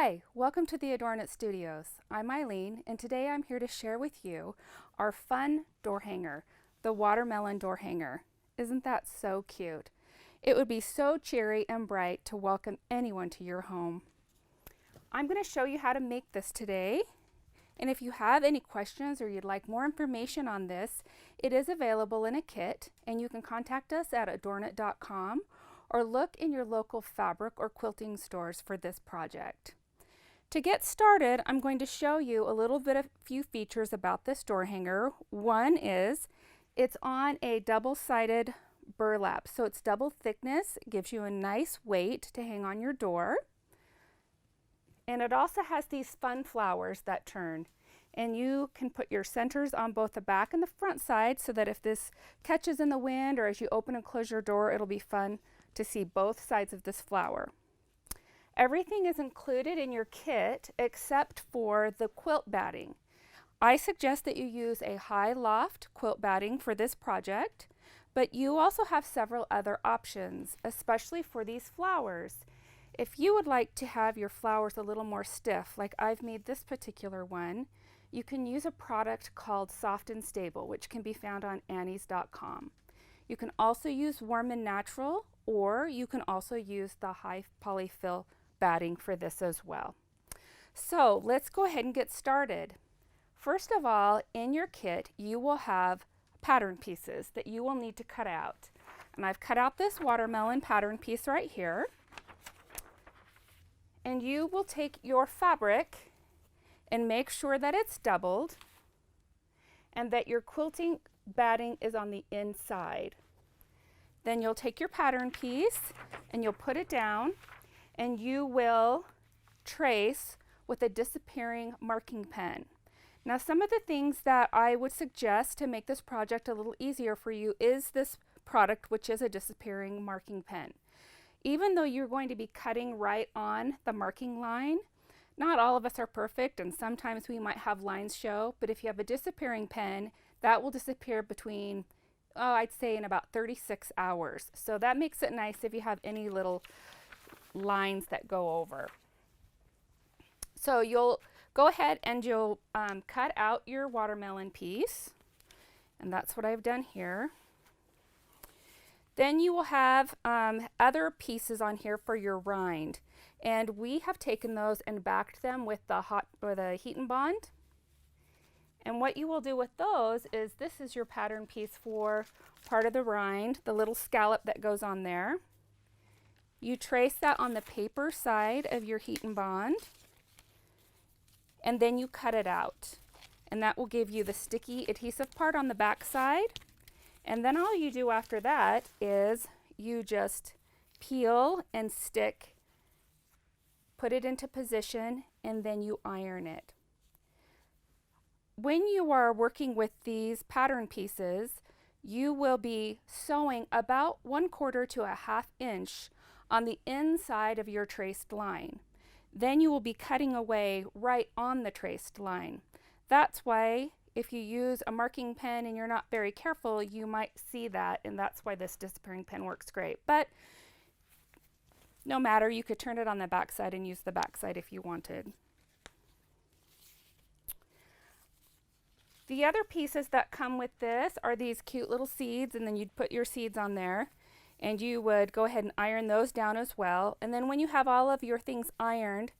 Hi, welcome to the Adorn It Studios. I'm Eilene, and today I'm here to share with you our fun door hanger, the watermelon door hanger. Isn't that so cute? It would be so cheery and bright to welcome anyone to your home. I'm going to show you how to make this today, and if you have any questions or you'd like more information on this, it is available in a kit, and you can contact us at adornit.com or look in your local fabric or quilting stores for this project. To get started, I'm going to show you a few features about this door hanger. One is it's on a double-sided burlap, so it's double thickness. It gives you a nice weight to hang on your door. And it also has these fun flowers that turn. And you can put your centers on both the back and the front side so that if this catches in the wind or as you open and close your door, it'll be fun to see both sides of this flower. Everything is included in your kit except for the quilt batting. I suggest that you use a high loft quilt batting for this project, but you also have several other options, especially for these flowers. If you would like to have your flowers a little more stiff, like I've made this particular one, you can use a product called Soft and Stable, which can be found on annies.com. You can also use Warm and Natural, or you can also use the high polyfill batting for this as well. So let's go ahead and get started. First of all, in your kit, you will have pattern pieces that you will need to cut out. And I've cut out this watermelon pattern piece right here. And you will take your fabric and make sure that it's doubled and that your quilting batting is on the inside. Then you'll take your pattern piece and you'll put it down and you will trace with a disappearing marking pen. Now, some of the things that I would suggest to make this project a little easier for you is this product, which is a disappearing marking pen. Even though you're going to be cutting right on the marking line, not all of us are perfect and sometimes we might have lines show, but if you have a disappearing pen, that will disappear between, I'd say in about 36 hours. So that makes it nice if you have any little lines that go over. So you'll go ahead and you'll cut out your watermelon piece, and that's what I've done here. Then you will have other pieces on here for your rind, and we have taken those and backed them with the heat and bond. And what you will do with those is this is your pattern piece for part of the rind, the little scallop that goes on there. You trace that on the paper side of your heat and bond, and then you cut it out. And that will give you the sticky adhesive part on the back side. And then all you do after that is you just peel and stick, put it into position, and then you iron it. When you are working with these pattern pieces, you will be sewing about 1/4 to 1/2 inch on the inside of your traced line. Then you will be cutting away right on the traced line. That's why if you use a marking pen and you're not very careful, you might see that, and that's why this disappearing pen works great. But no matter, you could turn it on the back side and use the back side if you wanted. The other pieces that come with this are these cute little seeds, and then you'd put your seeds on there, and you would go ahead and iron those down as well. And then when you have all of your things ironed,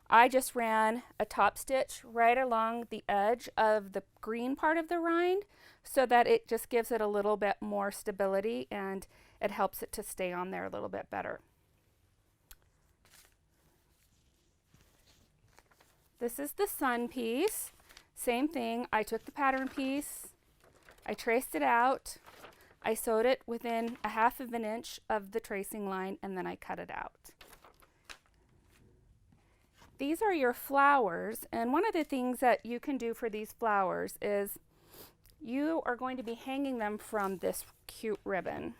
I just ran a top stitch right along the edge of the green part of the rind so that it just gives it a little bit more stability and it helps it to stay on there a little bit better. This is the sun piece. Same thing, I took the pattern piece, I traced it out, I sewed it within 1/2 inch of the tracing line, and then I cut it out. These are your flowers, and one of the things that you can do for these flowers is you are going to be hanging them from this cute ribbon.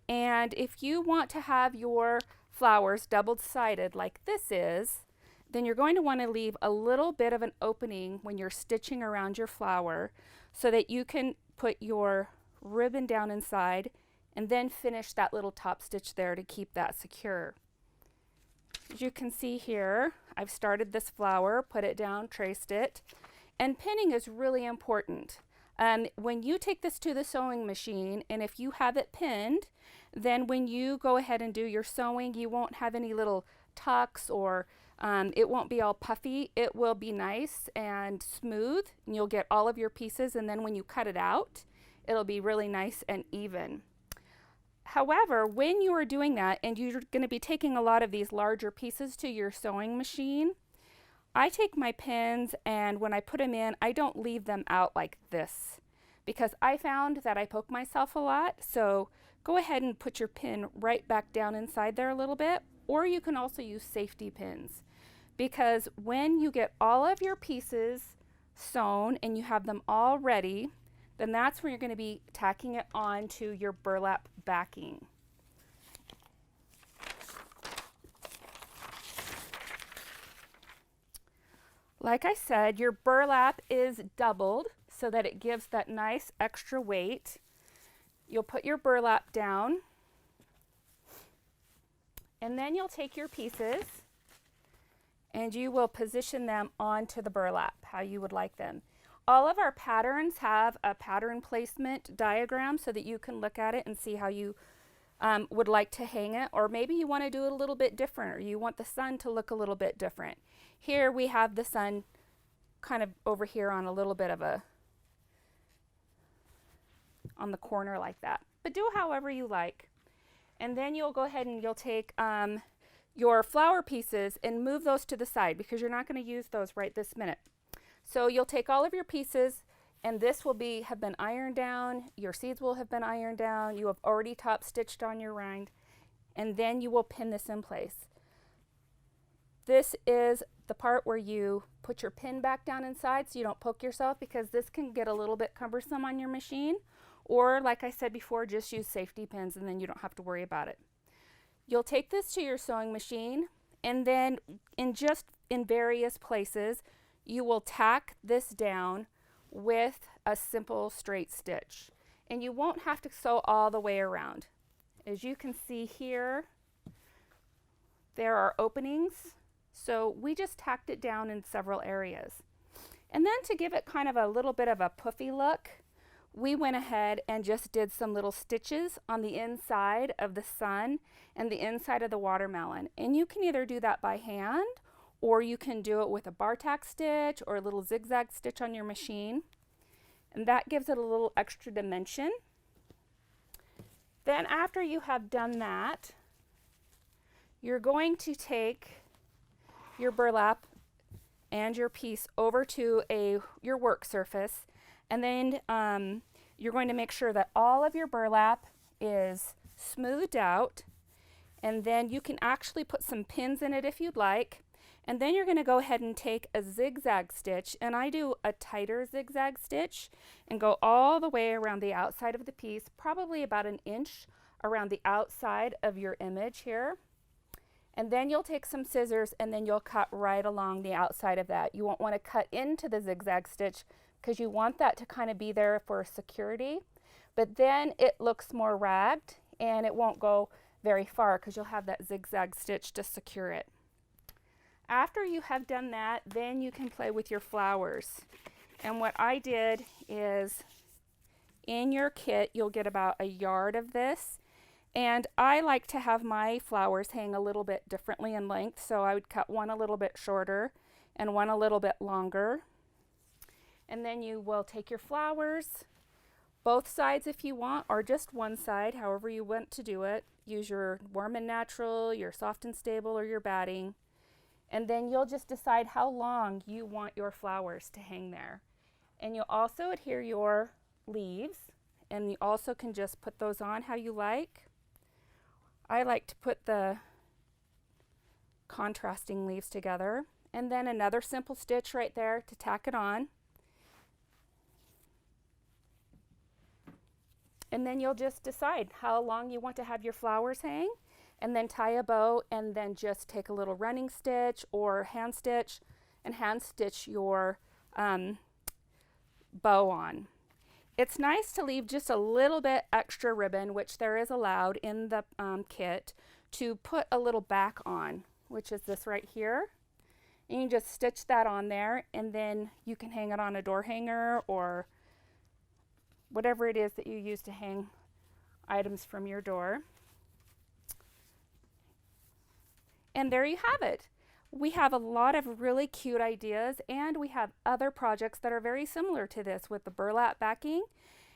And if you want to have your flowers double-sided like this is, then you're going to want to leave a little bit of an opening when you're stitching around your flower so that you can put your ribbon down inside and then finish that little top stitch there to keep that secure. As you can see here, I've started this flower, put it down, traced it, and pinning is really important. When you take this to the sewing machine, and if you have it pinned, then when you go ahead and do your sewing, you won't have any little tucks, or it won't be all puffy. It will be nice and smooth, and you'll get all of your pieces, and then when you cut it out, it'll be really nice and even. However, when you are doing that, and you're going to be taking a lot of these larger pieces to your sewing machine, I take my pins, and when I put them in, I don't leave them out like this, because I found that I poke myself a lot. So go ahead and put your pin right back down inside there a little bit, or you can also use safety pins, because when you get all of your pieces sewn and you have them all ready, then that's when you're going to be tacking it onto your burlap backing. Like I said, your burlap is doubled so that it gives that nice extra weight. You'll put your burlap down, and then you'll take your pieces and you will position them onto the burlap how you would like them. All of our patterns have a pattern placement diagram so that you can look at it and see how you would like to hang it, or maybe you want to do it a little bit different, or you want the sun to look a little bit different. Here we have the sun kind of over here on a little bit of on the corner like that, but do however you like. And then you'll go ahead and you'll take your flower pieces and move those to the side, because you're not going to use those right this minute. So you'll take all of your pieces, and this will have been ironed down, your seeds will have been ironed down, you have already top stitched on your rind, and then you will pin this in place. This is the part where you put your pin back down inside so you don't poke yourself, because this can get a little bit cumbersome on your machine. Or like I said before, just use safety pins and then you don't have to worry about it. You'll take this to your sewing machine, and then in various places you will tack this down with a simple straight stitch, and you won't have to sew all the way around. As you can see here, there are openings, so we just tacked it down in several areas. And then to give it kind of a little bit of a puffy look, we went ahead and just did some little stitches on the inside of the sun and the inside of the watermelon. And you can either do that by hand, or you can do it with a bar tack stitch or a little zigzag stitch on your machine. And that gives it a little extra dimension. Then after you have done that, you're going to take your burlap and your piece over to your work surface, and then you're going to make sure that all of your burlap is smoothed out, and then you can actually put some pins in it if you'd like. And then you're going to go ahead and take a zigzag stitch, and I do a tighter zigzag stitch, and go all the way around the outside of the piece, probably about an inch around the outside of your image here. And then you'll take some scissors and then you'll cut right along the outside of that. You won't want to cut into the zigzag stitch, because you want that to kind of be there for security, but then it looks more ragged and it won't go very far because you'll have that zigzag stitch to secure it. After you have done that, then you can play with your flowers. And what I did is, in your kit you'll get about a yard of this, and I like to have my flowers hang a little bit differently in length, so I would cut one a little bit shorter and one a little bit longer. And then you will take your flowers, both sides if you want, or just one side, however you want to do it. Use your warm and natural, your soft and stable, or your batting. And then you'll just decide how long you want your flowers to hang there. And you'll also adhere your leaves, and you also can just put those on how you like. I like to put the contrasting leaves together, and then another simple stitch right there to tack it on. And then you'll just decide how long you want to have your flowers hang, and then tie a bow, and then just take a little running stitch or hand stitch and hand stitch your bow on. It's nice to leave just a little bit extra ribbon, which there is allowed in the kit, to put a little back on which is this right here. And you just stitch that on there, and then you can hang it on a door hanger or whatever it is that you use to hang items from your door. And there you have it. We have a lot of really cute ideas, and we have other projects that are very similar to this with the burlap backing.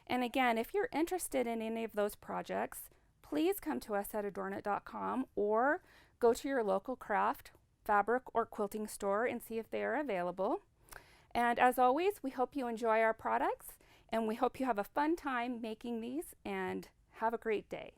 And again, if you're interested in any of those projects, please come to us at adornit.com or go to your local craft, fabric, or quilting store and see if they are available. And as always, we hope you enjoy our products, and we hope you have a fun time making these, and have a great day.